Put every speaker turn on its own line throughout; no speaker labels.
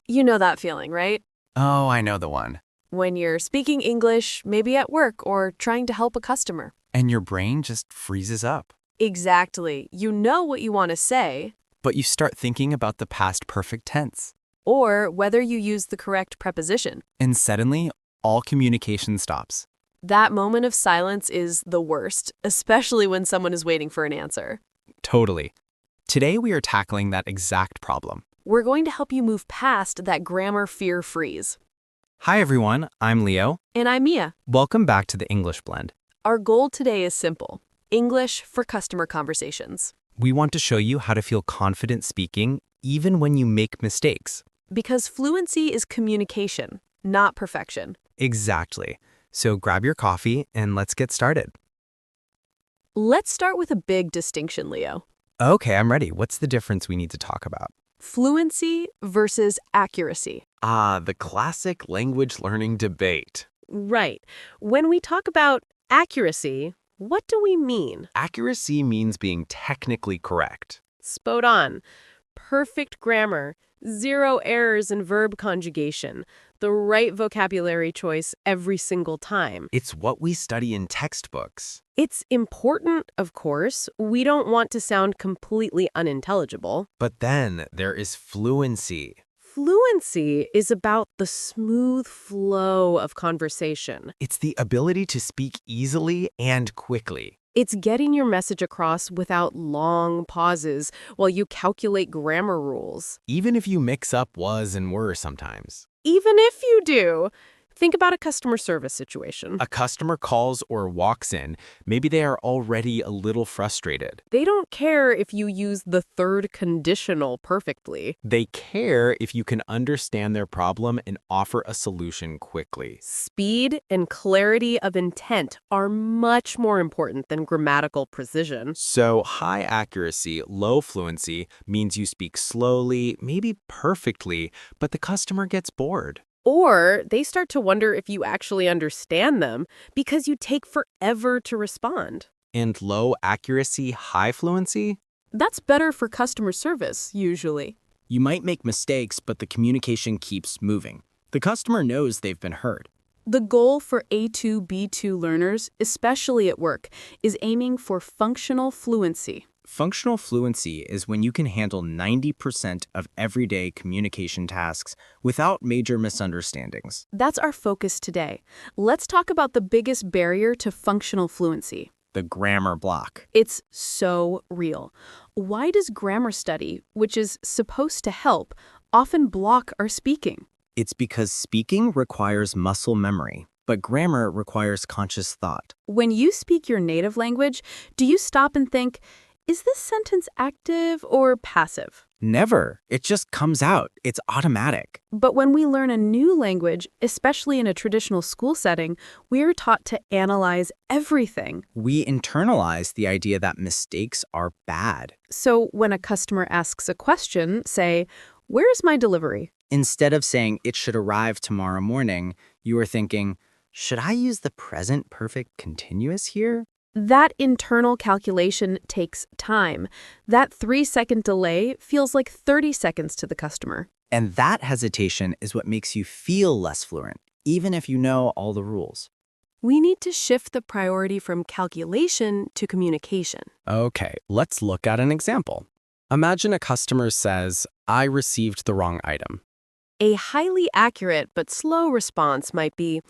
You know that feeling, right?
Oh, I know the one.
When you're speaking English, maybe at work or trying to help a customer.
And your brain just freezes up.
Exactly. You know what you want to say,
But you start thinking about the past perfect tense.
or whether you use the correct preposition.
And suddenly, all communication stops.
That moment of silence is the worst, especially when someone is waiting for an answer.
Totally. Today, we are tackling that exact problem.
We're going to help you move past that grammar fear freeze.
Hi, everyone. I'm Leo.
And I'm Mia.
Welcome back to the English Blend.
Our goal today is simple: English for customer conversations.
We want to show you how to feel confident speaking even when you make mistakes.
Because fluency is communication, not perfection.
Exactly. So grab your coffee and let's get started.
Let's start with a big distinction, Leo.
Okay, I'm ready. What's the difference we need to talk about?
Fluency versus accuracy.
Ah, the classic language learning debate.
Right. When we talk about accuracy, what do we mean?
Accuracy means being technically correct.
Spot on. Perfect grammar, zero errors in verb conjugation, the right vocabulary choice every single time.
It's what we study in textbooks.
It's important, of course. We don't want to sound completely unintelligible.
But then there is fluency.
Fluency is about the smooth flow of conversation.
It's the ability to speak easily and quickly.
It's getting your message across without long pauses while you calculate grammar rules.
Even if you mix up was and were sometimes.
Even if you do, think about a customer service situation.
A customer calls or walks in. Maybe they are already a little frustrated.
They don't care if you use the third conditional perfectly.
They care if you can understand their problem and offer a solution quickly.
Speed and clarity of intent are much more important than grammatical precision.
So high accuracy, low fluency means you speak slowly, maybe perfectly, but the customer gets bored.
Or they start to wonder if you actually understand them because you take forever to respond.
And low accuracy, high fluency?
That's better for customer service, usually.
You might make mistakes, but the communication keeps moving. The customer knows they've been heard.
The goal for A2, B2 learners, especially at work, is aiming for functional fluency.
Functional fluency is when you can handle 90% of everyday communication tasks without major misunderstandings.
That's our focus today. Let's talk about the biggest barrier to functional fluency.
The grammar block.
It's so real. Why does grammar study, which is supposed to help, often block our speaking?
It's because speaking requires muscle memory, but grammar requires conscious thought.
When you speak your native language, do you stop and think, is this sentence active or passive?
Never. It just comes out. It's automatic.
But when we learn a new language, especially in a traditional school setting, we're taught to analyze everything.
We internalize the idea that mistakes are bad.
So when a customer asks a question, say, where is my delivery?
Instead of saying it should arrive tomorrow morning, you are thinking, should I use the present perfect continuous here?
That internal calculation takes time. That 3-second delay feels like 30 seconds to the customer.
And that hesitation is what makes you feel less fluent, even if you know all the rules.
We need to shift the priority from calculation to communication.
Okay, let's look at an example. Imagine a customer says, I received the wrong item.
A highly accurate but slow response might be,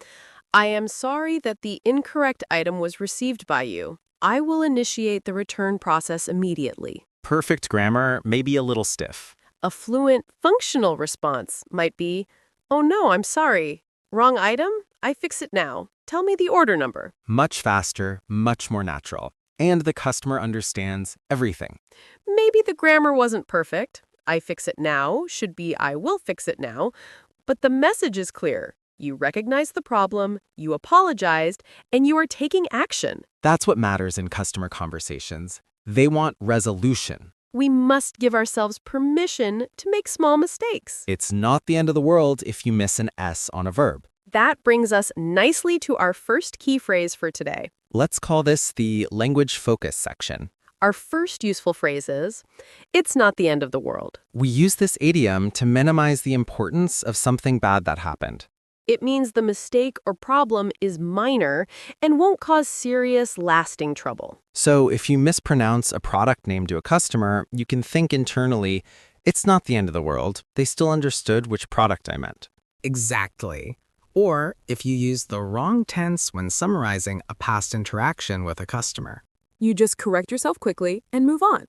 I am sorry that the incorrect item was received by you. I will initiate the return process immediately.
Perfect grammar, maybe a little stiff.
A fluent, functional response might be, oh no, I'm sorry. Wrong item? I fix it now. Tell me the order number.
Much faster, much more natural. And the customer understands everything.
Maybe the grammar wasn't perfect. I fix it now should be I will fix it now. But the message is clear. You recognize the problem, you apologized, and you are taking action.
That's what matters in customer conversations. They want resolution.
We must give ourselves permission to make small mistakes.
It's not the end of the world if you miss an S on a verb.
That brings us nicely to our first key phrase for today.
Let's call this the language focus section.
Our first useful phrase is, it's not the end of the world.
We use this idiom to minimize the importance of something bad that happened.
It means the mistake or problem is minor and won't cause serious, lasting trouble.
So if you mispronounce a product name to a customer, you can think internally, it's not the end of the world. They still understood which product I meant.
Exactly. Or if you use the wrong tense when summarizing a past interaction with a customer.
You just correct yourself quickly and move on.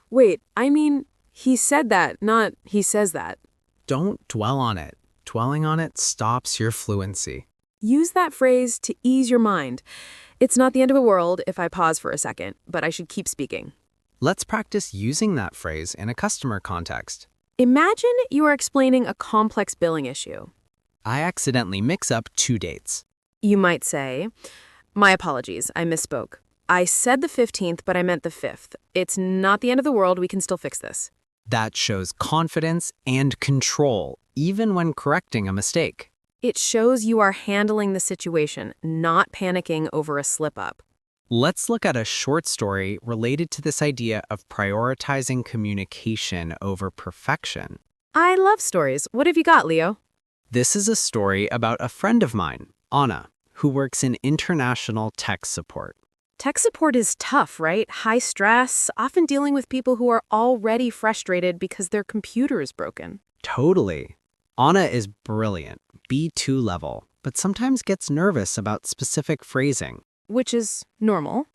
Wait, I mean, he said that, not he says that.
Don't dwell on it. Dwelling on it stops your fluency.
Use that phrase to ease your mind. It's not the end of the world if I pause for a second, but I should keep speaking.
Let's practice using that phrase in a customer context.
Imagine you are explaining a complex billing issue.
I accidentally mix up two dates.
You might say, my apologies, I misspoke. I said the 15th, but I meant the 5th. It's not the end of the world, we can still fix this.
That shows confidence and control, even when correcting a mistake.
It shows you are handling the situation, not panicking over a slip-up.
Let's look at a short story related to this idea of prioritizing communication over perfection.
I love stories. What have you got, Leo?
This is a story about a friend of mine, Anna, who works in international tech support.
Tech support is tough, right? High stress, often dealing with people who are already frustrated because their computer is broken.
Totally. Anna is brilliant, B2 level, but sometimes gets nervous about specific phrasing.
Which is normal.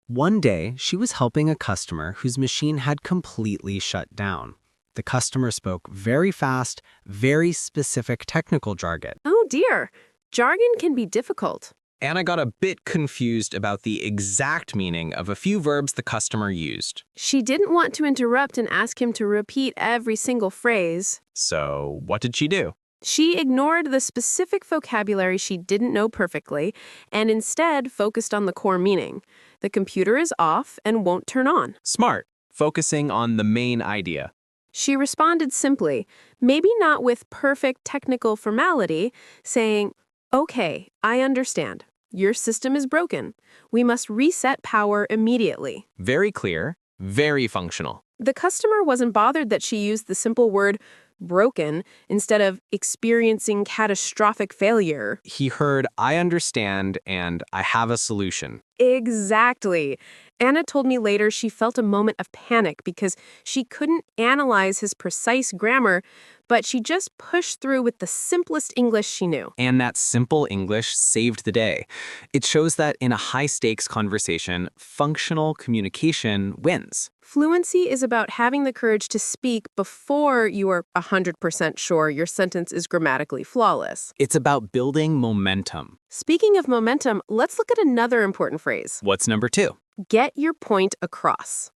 One day, she was helping a customer whose machine had completely shut down. The customer spoke very fast, very specific technical jargon.
Oh dear, jargon can be difficult.
Anna got a bit confused about the exact meaning of a few verbs the customer used.
She didn't want to interrupt and ask him to repeat every single phrase.
So what did she do?
She ignored the specific vocabulary she didn't know perfectly and instead focused on the core meaning. The computer is off and won't turn on.
Smart, focusing on the main idea.
She responded simply, maybe not with perfect technical formality, saying, "Okay, I understand. Your system is broken. We must reset power immediately."
Very clear, very functional.
The customer wasn't bothered that she used the simple word broken instead of experiencing catastrophic failure.
He heard, I understand, and I have a solution.
Exactly. Anna told me later she felt a moment of panic because she couldn't analyze his precise grammar, but she just pushed through with the simplest English she knew.
And that simple English saved the day. It shows that in a high-stakes conversation, functional communication wins.
Fluency is about having the courage to speak before you are 100% sure your sentence is grammatically flawless.
It's about building momentum.
Speaking of momentum, let's look at another important phrase.
What's number 2?
Get your point across.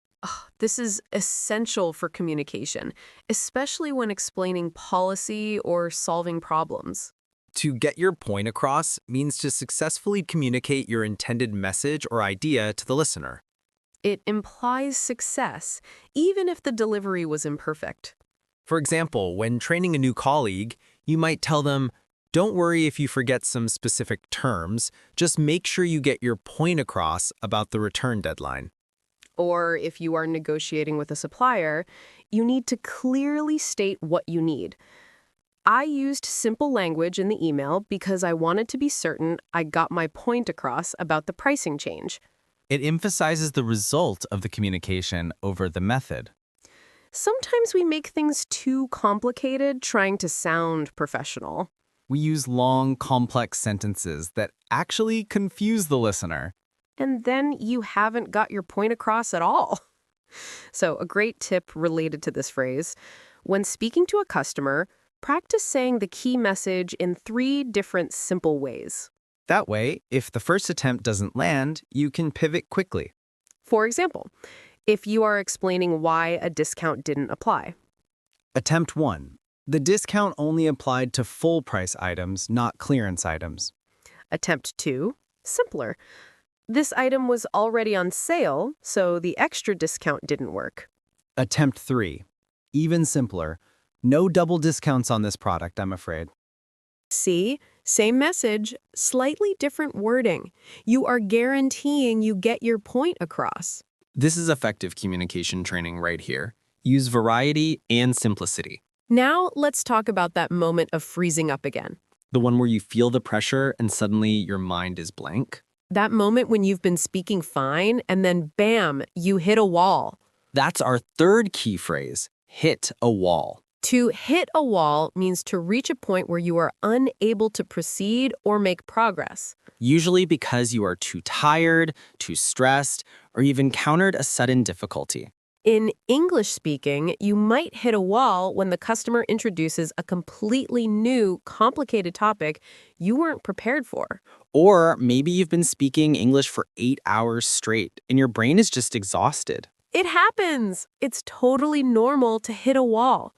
This is essential for communication, especially when explaining policy or solving problems.
To get your point across means to successfully communicate your intended message or idea to the listener.
It implies success, even if the delivery was imperfect.
For example, when training a new colleague, you might tell them, don't worry if you forget some specific terms, just make sure you get your point across about the return deadline.
Or if you are negotiating with a supplier, you need to clearly state what you need. I used simple language in the email because I wanted to be certain I got my point across about the pricing change.
It emphasizes the result of the communication over the method.
Sometimes we make things too complicated trying to sound professional.
We use long, complex sentences that actually confuse the listener.
And then you haven't got your point across at all. So a great tip related to this phrase, when speaking to a customer, practice saying the key message in 3 different simple ways.
That way, if the first attempt doesn't land, you can pivot quickly.
For example, if you are explaining why a discount didn't apply.
Attempt 1. The discount only applied to full price items, not clearance items.
Attempt 2, simpler. This item was already on sale, so the extra discount didn't work.
Attempt 3. Even simpler. No double discounts on this product, I'm afraid.
See? Same message, slightly different wording. You are guaranteeing you get your point across.
This is effective communication training right here. Use variety and simplicity.
Now, let's talk about that moment of freezing up again.
The one where you feel the pressure and suddenly your mind is blank.
That moment when you've been speaking fine and then bam, you hit a wall.
That's our third key phrase, hit a wall.
To hit a wall means to reach a point where you are unable to proceed or make progress.
Usually because you are too tired, too stressed, or you've encountered a sudden difficulty.
In English speaking, you might hit a wall when the customer introduces a completely new, complicated topic you weren't prepared for.
Or maybe you've been speaking English for 8 hours straight and your brain is just exhausted.
It happens. It's totally normal to hit a wall.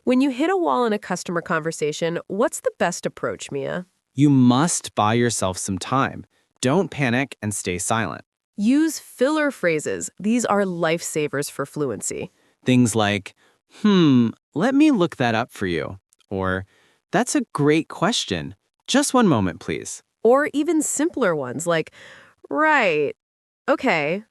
When you hit a wall in a customer conversation, what's the best approach, Mia?
You must buy yourself some time. Don't panic and stay silent.
Use filler phrases. These are lifesavers for fluency.
Things like, let me look that up for you. Or, that's a great question. Just one moment, please.
Or even simpler ones like, right, okay,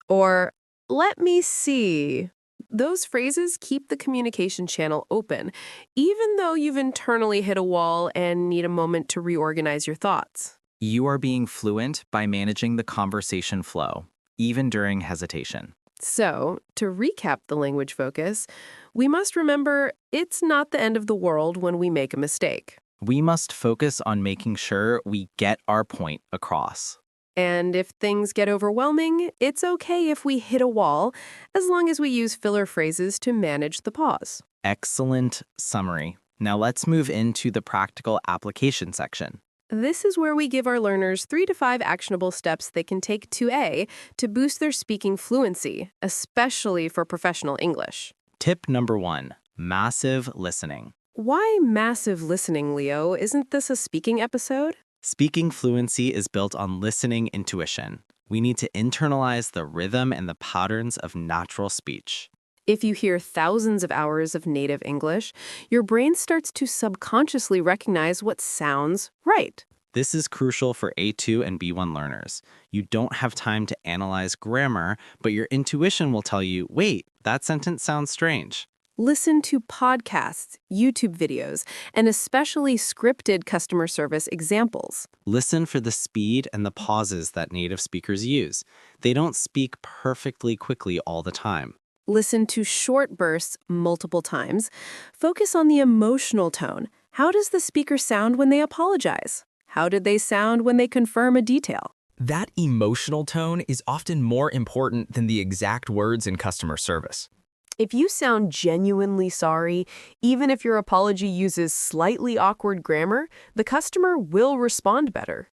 or let me see. Those phrases keep the communication channel open, even though you've internally hit a wall and need a moment to reorganize your thoughts.
You are being fluent by managing the conversation flow, even during hesitation.
So, to recap the language focus, we must remember it's not the end of the world when we make a mistake.
We must focus on making sure we get our point across.
And if things get overwhelming, it's okay if we hit a wall, as long as we use filler phrases to manage the pause.
Excellent summary. Now let's move into the practical application section.
This is where we give our learners 3 to 5 actionable steps they can take to boost their speaking fluency, especially for professional English.
Tip number 1, massive listening.
Why massive listening, Leo? Isn't this a speaking episode?
Speaking fluency is built on listening intuition. We need to internalize the rhythm and the patterns of natural speech.
If you hear thousands of hours of native English, your brain starts to subconsciously recognize what sounds right.
This is crucial for A2 and B1 learners. You don't have time to analyze grammar, but your intuition will tell you, wait, that sentence sounds strange.
Listen to podcasts, YouTube videos, and especially scripted customer service examples.
Listen for the speed and the pauses that native speakers use. They don't speak perfectly quickly all the time.
Listen to short bursts multiple times. Focus on the emotional tone. How does the speaker sound when they apologize? How did they sound when they confirm a detail?
That emotional tone is often more important than the exact words in customer service.
If you sound genuinely sorry, even if your apology uses slightly awkward grammar, the customer will respond better.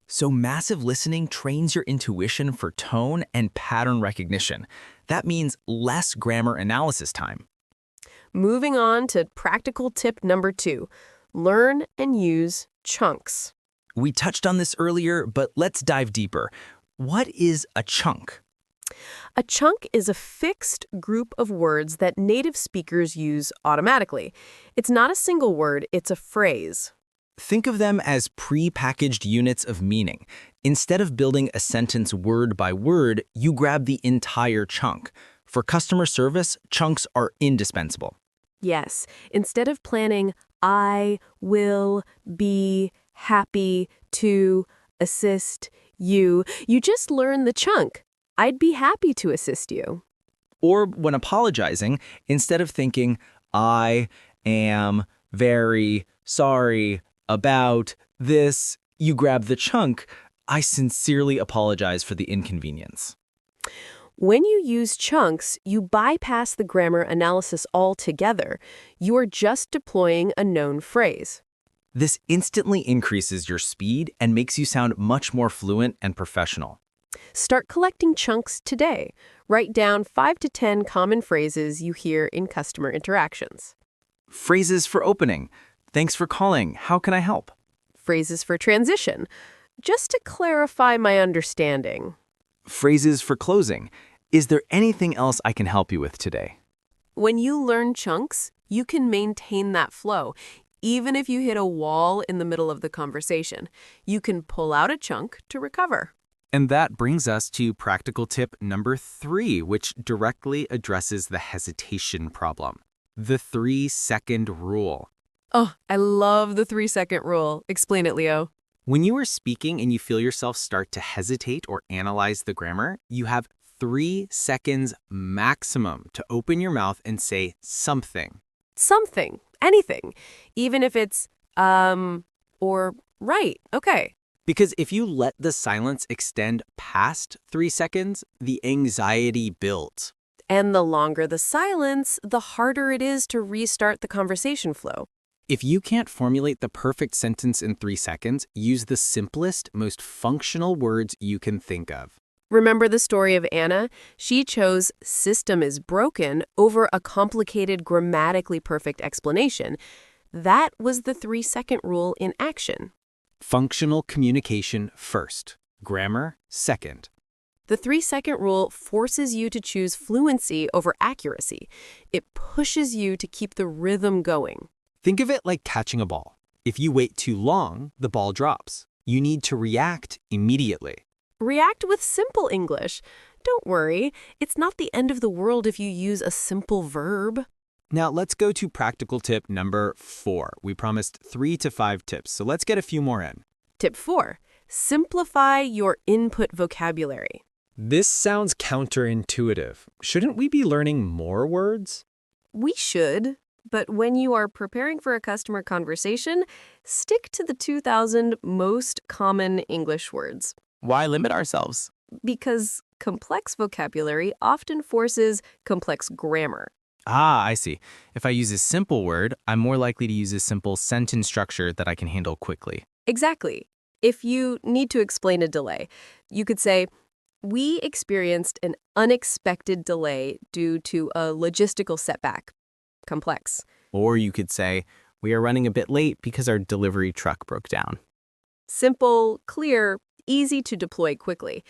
So massive listening trains your intuition for tone and pattern recognition. That means less grammar analysis time.
Moving on to practical tip number 2, learn and use chunks.
We touched on this earlier, but let's dive deeper. What is a chunk?
A chunk is a fixed group of words that native speakers use automatically. It's not a single word, it's a phrase.
Think of them as pre-packaged units of meaning. Instead of building a sentence word by word, you grab the entire chunk. For customer service, chunks are indispensable.
Yes, instead of planning, I will be happy to assist you, you just learn the chunk. I'd be happy to assist you.
Or when apologizing, instead of thinking, I am very sorry about this, you grab the chunk, I sincerely apologize for the inconvenience.
When you use chunks, you bypass the grammar analysis altogether. You are just deploying a known phrase.
This instantly increases your speed and makes you sound much more fluent and professional.
Start collecting chunks today. Write down 5 to 10 common phrases you hear in customer interactions.
Phrases for opening. Thanks for calling. How can I help?
Phrases for transition. Just to clarify my understanding.
Phrases for closing. Is there anything else I can help you with today?
When you learn chunks, you can maintain that flow. Even if you hit a wall in the middle of the conversation, you can pull out a chunk to recover.
And that brings us to practical tip number 3, which directly addresses the hesitation problem. The 3-second rule.
Oh, I love the 3-second rule. Explain it, Leo.
When you are speaking and you feel yourself start to hesitate or analyze the grammar, you have 3 seconds maximum to open your mouth and say something.
Something, anything, even if it's, or right, okay.
Because if you let the silence extend past 3 seconds, the anxiety builds.
And the longer the silence, the harder it is to restart the conversation flow.
If you can't formulate the perfect sentence in 3 seconds, use the simplest, most functional words you can think of.
Remember the story of Anna? She chose "system is broken" over a complicated, grammatically perfect explanation. That was the 3-second rule in action.
Functional communication first, grammar second.
The 3-second rule forces you to choose fluency over accuracy. It pushes you to keep the rhythm going.
Think of it like catching a ball. If you wait too long, the ball drops. You need to react immediately.
React with simple English. Don't worry, it's not the end of the world if you use a simple verb.
Now let's go to practical tip number 4. We promised 3 to 5 tips, so let's get a few more in.
Tip 4. Simplify your input vocabulary.
This sounds counterintuitive. Shouldn't we be learning more words?
We should, but when you are preparing for a customer conversation, stick to the 2,000 most common English words.
Why limit ourselves?
Because complex vocabulary often forces complex grammar.
Ah, I see. If I use a simple word, I'm more likely to use a simple sentence structure that I can handle quickly.
Exactly. If you need to explain a delay, you could say, "We experienced an unexpected delay due to a logistical setback." Complex.
Or you could say, we are running a bit late because our delivery truck broke down.
Simple, clear, easy to deploy quickly.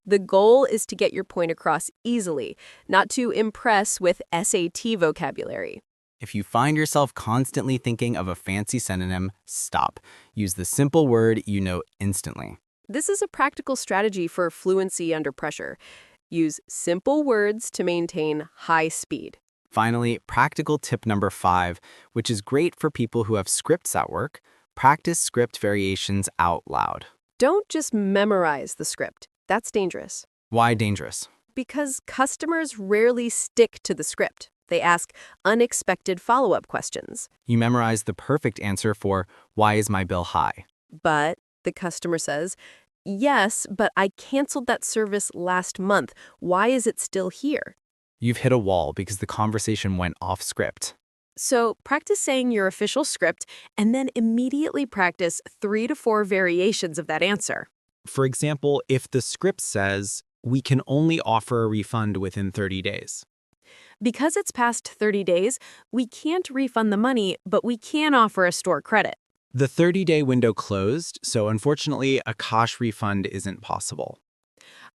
The goal is to get your point across easily, not to impress with SAT vocabulary.
If you find yourself constantly thinking of a fancy synonym, stop. Use the simple word you know instantly.
This is a practical strategy for fluency under pressure. Use simple words to maintain high speed.
Finally, practical tip number 5, which is great for people who have scripts at work. Practice script variations out loud.
Don't just memorize the script. That's dangerous.
Why dangerous?
Because customers rarely stick to the script. They ask unexpected follow-up questions.
You memorize the perfect answer for, why is my bill high?
But the customer says, "Yes, but I canceled that service last month. Why is it still here?"
You've hit a wall because the conversation went off script.
So practice saying your official script and then immediately practice 3 to 4 variations of that answer.
For example, if the script says, we can only offer a refund within 30 days.
Because it's past 30 days, we can't refund the money, but we can offer a store credit.
The 30-day window closed, so unfortunately, a cash refund isn't possible.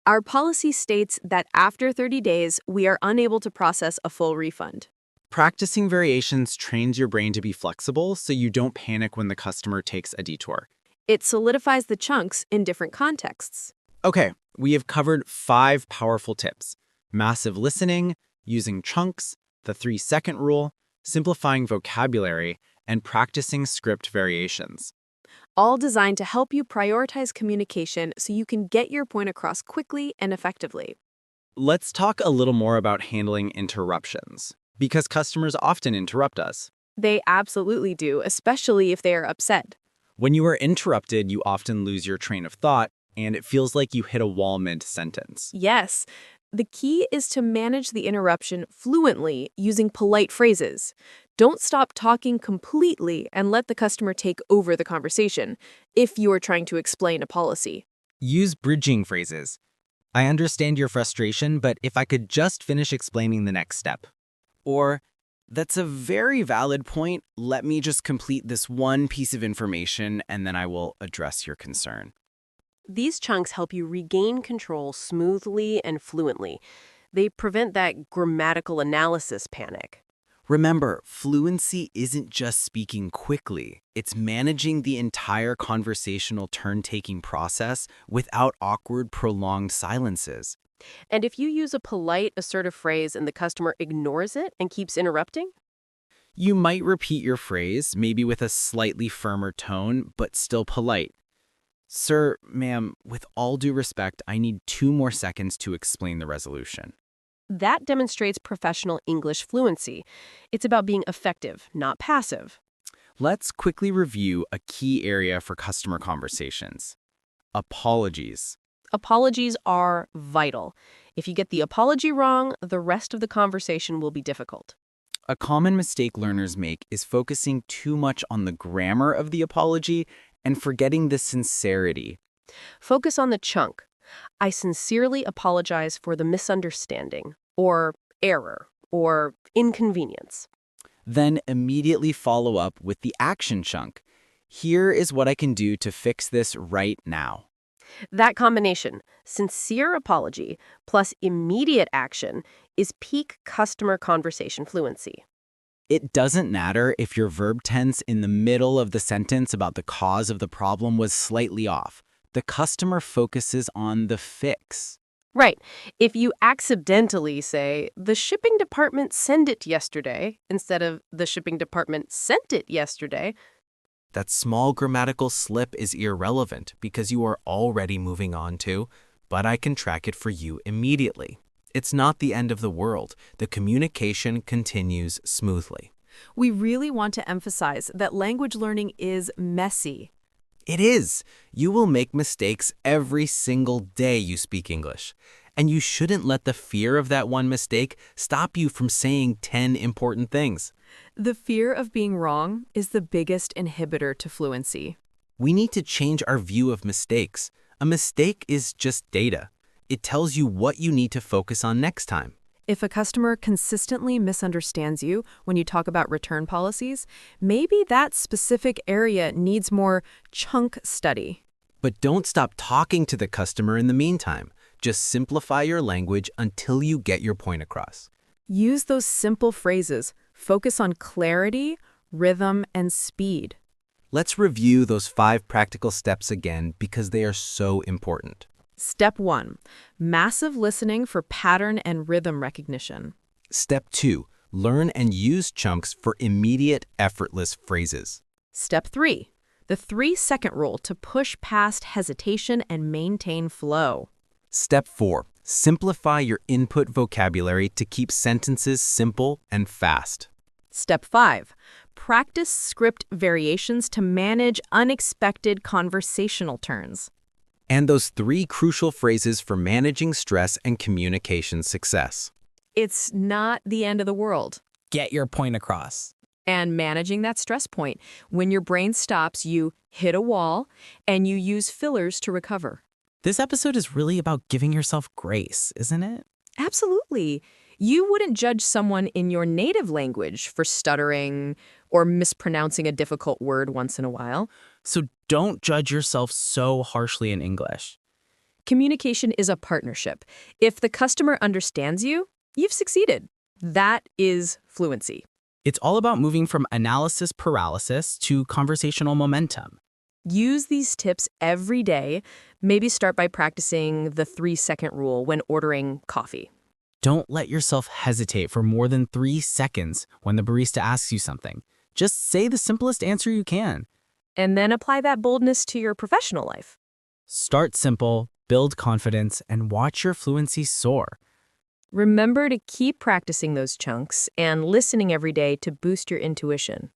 Our policy states that after 30 days, we are unable to process a full refund.
Practicing variations trains your brain to be flexible so you don't panic when the customer takes a detour.
It solidifies the chunks in different contexts.
Okay, we have covered 5 powerful tips: massive listening, using chunks, the 3-second rule, simplifying vocabulary, and practicing script variations.
All designed to help you prioritize communication so you can get your point across quickly and effectively.
Let's talk a little more about handling interruptions, because customers often interrupt us.
They absolutely do, especially if they are upset.
When you are interrupted, you often lose your train of thought, and it feels like you hit a wall mid-sentence.
Yes. The key is to manage the interruption fluently using polite phrases. Don't stop talking completely and let the customer take over the conversation if you are trying to explain a policy.
Use bridging phrases. I understand your frustration, but if I could just finish explaining the next step. Or, that's a very valid point. Let me just complete this one piece of information and then I will address your concern.
These chunks help you regain control smoothly and fluently. They prevent that grammatical analysis panic.
Remember, fluency isn't just speaking quickly. It's managing the entire conversational turn-taking process without awkward, prolonged silences.
And if you use a polite, assertive phrase and the customer ignores it and keeps interrupting?
You might repeat your phrase, maybe with a slightly firmer tone, but still polite. Sir, ma'am, with all due respect, I need 2 more seconds to explain the resolution.
That demonstrates professional English fluency. It's about being effective, not passive.
Let's quickly review a key area for customer conversations. Apologies.
Apologies are vital. If you get the apology wrong, the rest of the conversation will be difficult.
A common mistake learners make is focusing too much on the grammar of the apology and forgetting the sincerity.
Focus on the chunk. I sincerely apologize for the misunderstanding, or error, or inconvenience.
Then immediately follow up with the action chunk. Here is what I can do to fix this right now.
That combination, sincere apology plus immediate action, is peak customer conversation fluency.
It doesn't matter if your verb tense in the middle of the sentence about the cause of the problem was slightly off. The customer focuses on the fix.
Right. If you accidentally say, the shipping department sent it yesterday, instead of the shipping department sent it yesterday,
That small grammatical slip is irrelevant because you are already moving on to, but I can track it for you immediately. It's not the end of the world. The communication continues smoothly.
We really want to emphasize that language learning is messy.
It is. You will make mistakes every single day you speak English. And you shouldn't let the fear of that one mistake stop you from saying 10 important things.
The fear of being wrong is the biggest inhibitor to fluency.
We need to change our view of mistakes. A mistake is just data. It tells you what you need to focus on next time.
If a customer consistently misunderstands you when you talk about return policies, maybe that specific area needs more chunk study.
But don't stop talking to the customer in the meantime. Just simplify your language until you get your point across.
Use those simple phrases. Focus on clarity, rhythm, and speed.
Let's review those 5 practical steps again because they are so important.
Step 1. Massive listening for pattern and rhythm recognition.
Step 2. Learn and use chunks for immediate, effortless phrases.
Step 3. The 3-second rule to push past hesitation and maintain flow.
Step 4. Simplify your input vocabulary to keep sentences simple and fast.
Step 5. Practice script variations to manage unexpected conversational turns.
And those 3 crucial phrases for managing stress and communication success.
It's not the end of the world.
Get your point across.
And managing that stress point. When your brain stops, you hit a wall and you use fillers to recover.
This episode is really about giving yourself grace, isn't it?
Absolutely. You wouldn't judge someone in your native language for stuttering or mispronouncing a difficult word once in a while.
So don't judge yourself so harshly in English.
Communication is a partnership. If the customer understands you, you've succeeded. That is fluency.
It's all about moving from analysis paralysis to conversational momentum.
Use these tips every day. Maybe start by practicing the 3-second rule when ordering coffee.
Don't let yourself hesitate for more than 3 seconds when the barista asks you something. Just say the simplest answer you can.
And then apply that boldness to your professional life.
Start simple, build confidence, and watch your fluency soar.
Remember to keep practicing those chunks and listening every day to boost your intuition.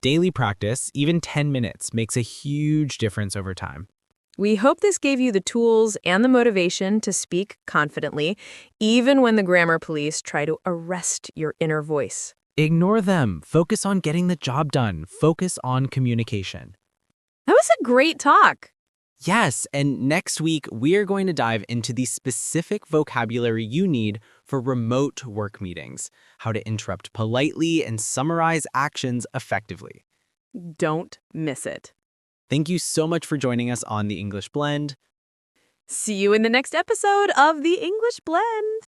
Daily practice, even 10 minutes, makes a huge difference over time.
We hope this gave you the tools and the motivation to speak confidently, even when the grammar police try to arrest your inner voice.
Ignore them. Focus on getting the job done. Focus on communication.
That was a great talk.
Yes, and next week we are going to dive into the specific vocabulary you need for remote work meetings, how to interrupt politely and summarize actions effectively.
Don't miss it.
Thank you so much for joining us on The English Blend.
See you in the next episode of The English Blend.